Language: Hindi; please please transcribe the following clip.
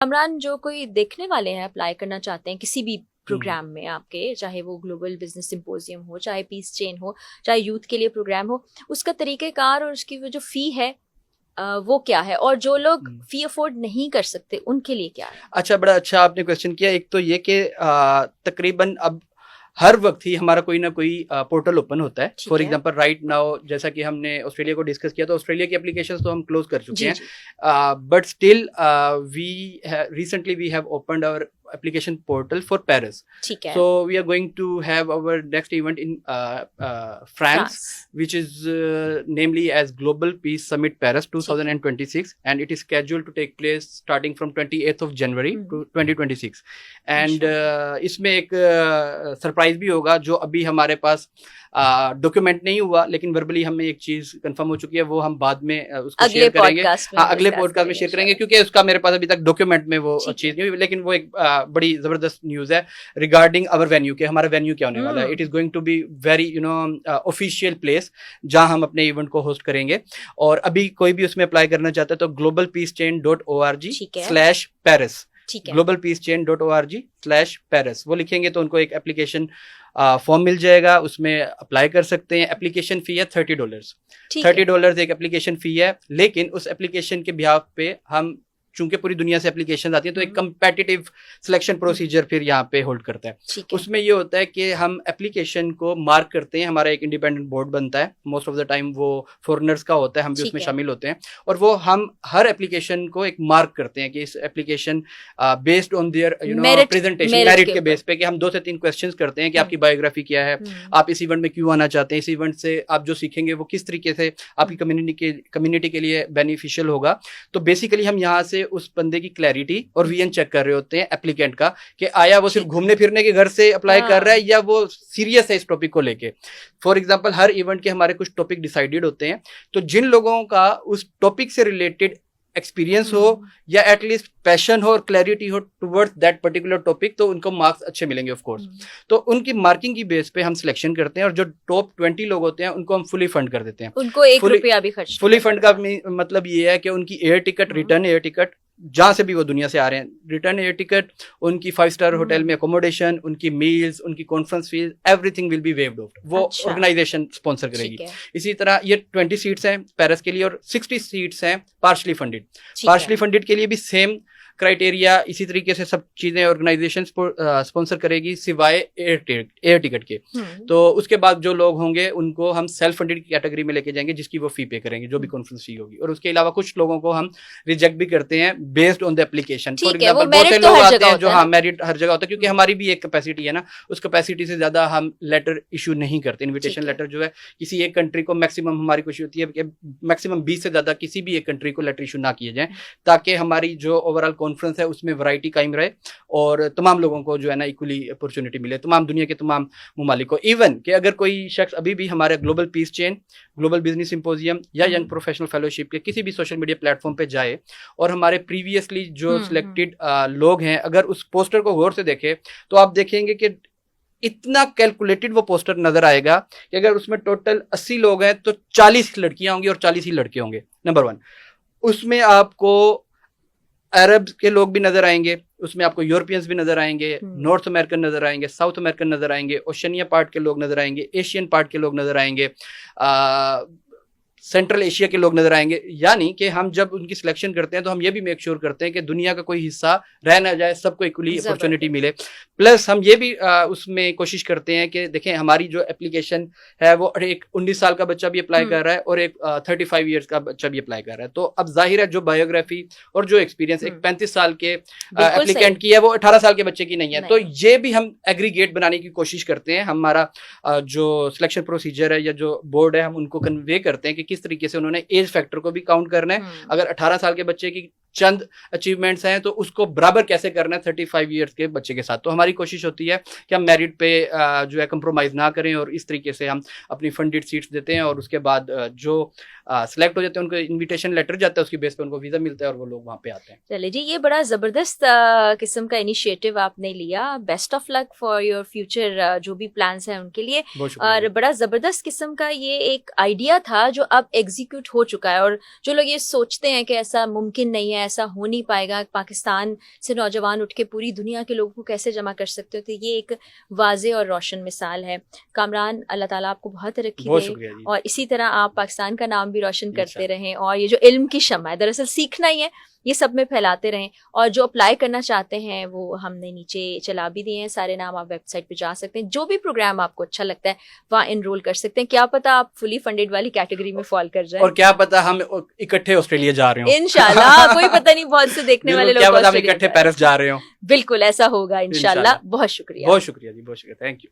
इमरान, जो कोई देखने वाले हैं अप्लाई करना चाहते हैं किसी भी प्रोग्राम में आपके, चाहे वो ग्लोबल बिजनेस सिंपोजियम हो, चाहे पीस चेन हो, चाहे यूथ के लिए प्रोग्राम हो, उसका तरीक़ेकार और उसकी वो जो फ़ी है वो क्या है, और जो लोग फी अफोर्ड नहीं कर सकते उनके लिए क्या है? अच्छा, बड़ा अच्छा आपने क्वेश्चन किया। एक तो ये कि तकरीबन अब हर वक्त ही हमारा कोई ना कोई पोर्टल ओपन होता है। फॉर एग्जांपल राइट नाउ, जैसा कि हमने ऑस्ट्रेलिया को डिस्कस किया, तो ऑस्ट्रेलिया की एप्लीकेशंस तो हम क्लोज कर चुके हैं, but still we recently we have opened our application portal for Paris. So we are going to have our next event in France, which is namely as Global Peace Summit Paris 2026, and it is scheduled to take place starting from 28th of January to 2026. And इसमें एक सरप्राइज भी होगा जो अभी हमारे पास डॉक्यूमेंट नहीं हुआ, लेकिन वर्बली हमें एक चीज कंफर्म हो चुकी है, वो हम बाद में उसको शेयर करेंगे। अगले पॉडकास्ट में शेयर करेंगे, क्योंकि उसका मेरे पास अभी तक डॉक्यूमेंट में वो चीज नहीं हुई, लेकिन वो एक बड़ी जबरदस्त न्यूज है रिगार्डिंग अवर वेन्यू के हमारा वेन्यू क्या होने वाला है। It is going to be very official place जहां हम अपने इवेंट को होस्ट करेंगे। और अभी कोई भी उसमें अप्लाई करना चाहता है तो globalpeacechain.org/Paris, globalpeacechain.org/Paris वो लिखेंगे तो उनको एक एप्लीकेशन फॉर्म मिल जाएगा, उसमें अप्लाई कर सकते हैं। एप्लीकेशन फी है $30। $30 एक एप्लीकेशन फी है, लेकिन उस एप्लीकेशन के बिहाफ पे हम चूंकि पूरी दुनिया से एप्लीकेशन आती है, तो एक कंपेटिटिव सिलेक्शन प्रोसीजर फिर यहाँ पे होल्ड करता है। उसमें ये होता है कि हम एप्लीकेशन को मार्क करते हैं, हमारा एक इंडिपेंडेंट बोर्ड बनता है, मोस्ट ऑफ द टाइम वो फॉरेनर्स का होता है, हम भी उसमें शामिल होते हैं, और वो हम हर एप्लीकेशन को एक मार्क करते हैं कि इस application based on their presentation merit के बेस पे, कि हम 2 से 3 क्वेश्चंस करते हैं कि आपकी बायोग्राफी क्या है, आप इस इवेंट में क्यों आना चाहते हैं, इस इवेंट से आप जो सीखेंगे वो किस तरीके से आपकी कम्युनिटी के लिए बेनिफिशियल होगा। तो बेसिकली हम यहाँ से उस बंदे की क्लैरिटी और वीएन चेक कर रहे होते हैं एप्लीकेंट का, कि आया वो सिर्फ घूमने फिरने के घर से अप्लाई कर रहा है या वो सीरियस है इस टॉपिक को लेके। फॉर एग्जांपल हर इवेंट के हमारे कुछ टॉपिक डिसाइडेड होते हैं, तो जिन लोगों का उस टॉपिक से रिलेटेड एक्सपीरियंस हो या एटलीस्ट पैशन हो और क्लैरिटी हो टुवर्ड्स दैट पर्टिकुलर टॉपिक, तो उनको मार्क्स अच्छे मिलेंगे ऑफ कोर्स। तो उनकी मार्किंग की बेस पे हम सिलेक्शन करते हैं, और जो टॉप 20 लोग होते हैं उनको हम फुली फंड कर देते हैं। उनको ₹1 भी खर्च। फुली फंड का मतलब ये है कि उनकी air ticket, return air ticket, जहां से भी वो दुनिया से आ रहे हैं, रिटर्न एयर टिकट, उनकी 5 स्टार होटल में अकोमोडेशन, उनकी मील्स, उनकी conference fees, everything will be waived of. वो ऑर्गेनाइजेशन स्पॉन्सर करेगी। इसी तरह ये 20 सीट्स हैं पेरिस के लिए, और 60 सीट्स हैं पार्शली फंडेड। पार्शली फंडेड के लिए भी सेम क्राइटेरिया, इसी तरीके से सब चीजें ऑर्गेनाइजेशन स्पॉन्सर करेगी सिवाय एयर टिकट के। तो उसके बाद जो लोग होंगे उनको हम सेल्फ फंडेड कैटेगरी में लेके जाएंगे, जिसकी वो फी पे करेंगे, जो भी कॉन्फ्रेंस फी होगी। और उसके अलावा कुछ लोगों को हम रिजेक्ट भी करते हैं based on the application. For example बहुत से लोग आते हैं जो मेरिट हर जगह होता है, क्योंकि हमारी भी एक कैपेसिटी है ना, उस कैपेसिटी से ज्यादा हम लेटर इशू नहीं करते। इन्विटेशन लेटर जो है किसी एक कंट्री को मैक्सिमम, हमारी कोशिश होती है कि मैक्सिमम 20 से ज्यादा किसी भी एक कंट्री को लेटर इशू ना किए जाए, ताकि हमारी जो ओवरऑल कॉन्फ्रेंस है उसमें वैरायटी कायम रहे और तमाम लोगों को जो है ना इक्वली अपॉर्चुनिटी मिले, तमाम दुनिया के तमाम ममालिक को। इवन कि अगर कोई शख्स अभी भी हमारे global piece chain, global business symposium या यंग प्रोफेशनल फेलोशिप के किसी भी सोशल मीडिया प्लेटफॉर्म पे जाए और हमारे प्रीवियसली जो सिलेक्टेड लोग हैं, अगर उस पोस्टर को गौर से देखे तो आप देखेंगे कि इतना कैलकुलेटेड वो पोस्टर नजर आएगा कि अगर उसमें टोटल 80 लोग हैं तो 40 लड़कियां होंगी और 40 ही लड़के होंगे। नंबर 1, उसमें आपको अरब के लोग भी नजर आएंगे, उसमें आपको यूरोपियंस भी नजर आएंगे, नॉर्थ अमेरिकन नजर आएंगे, साउथ अमेरिकन नजर आएंगे, ओशनिया पार्ट के लोग नजर आएंगे, एशियन पार्ट के लोग नजर आएंगे, सेंट्रल एशिया के लोग नजर आएंगे। यानी कि हम जब उनकी सिलेक्शन करते हैं तो हम ये भी मेक श्योर करते हैं कि दुनिया का कोई हिस्सा रह ना जाए, सबको इक्वली अपॉर्चुनिटी मिले। प्लस हम ये भी उसमें कोशिश करते हैं कि देखें हमारी जो एप्लीकेशन है वो एक 19 साल का बच्चा भी अप्लाई कर रहा है और एक 35 ईयर्स का बच्चा भी अप्लाई कर रहा है। तो अब जाहिर है जो बायोग्राफी और जो एक्सपीरियंस एक 35 साल के एप्लीकेंट की है वो 18 साल के बच्चे की नहीं है। तो ये भी हम एग्रीगेट बनाने की कोशिश करते हैं। हमारा जो सिलेक्शन प्रोसीजर है या जो बोर्ड है, हम उनको कन्वे करते हैं कि किस तरीके से उन्होंने एज फैक्टर को भी काउंट करना है। अगर 18 साल के बच्चे की चंद अचीवमेंट्स हैं तो उसको बराबर कैसे करना है 35 इयर्स के बच्चे के साथ। तो हमारी कोशिश होती है कि हम मेरिट पे जो है कंप्रोमाइज ना करें और इस तरीके से हम अपनी फंडेड सीट्स देते हैं और उसके बाद जो सिलेक्ट हो जाते हैं उनको इनविटेशन लेटर जाता है, उसकी बेस पे उनको वीजा मिलता है और वो लोग वहाँ पे आते हैं। चलिए जी, ये बड़ा जबरदस्त किस्म का इनिशिएटिव आपने लिया। Best of luck for your future जो भी प्लान्स हैं उनके लिए। और बड़ा जबरदस्त किस्म का ये एक आइडिया था जो अब एग्जीक्यूट हो चुका है। और जो लोग ये सोचते हैं कि ऐसा मुमकिन नहीं है, ऐसा हो नहीं पाएगा, पाकिस्तान से नौजवान उठ के पूरी दुनिया के लोगों को कैसे जमा कर सकते हो। तो ये एक वाज़े और रोशन मिसाल है। कामरान, अल्लाह ताला आपको बहुत तरक्की बहुत दे शुक्रिया जी। और इसी तरह आप पाकिस्तान का नाम भी रोशन करते इंशाल्लाह। रहें, और ये जो इल्म की शम्मा है, दरअसल सीखना ही है, ये सब में फैलाते रहें। और जो अप्लाई करना चाहते हैं वो हमने नीचे चला भी दिए हैं सारे नाम, आप वेबसाइट पे जा सकते हैं, जो भी प्रोग्राम आपको अच्छा लगता है वहाँ इनरोल कर सकते हैं। क्या पता आप फुली फंडेड वाली कैटेगरी में फॉल कर जाए, और क्या पता हम इकट्ठे ऑस्ट्रेलिया जा रहे हो। इंशाल्लाह। कोई पता नहीं, बहुत से देखने वाले बिल्कुल, क्या लोग पता हम ऑस्ट्रेलिया इकट्ठे जा रहे पेरिस जा रहे हो। हैं। बिल्कुल ऐसा होगा इंशाल्लाह। बहुत शुक्रिया। बहुत शुक्रिया जी, बहुत शुक्रिया, थैंक यू।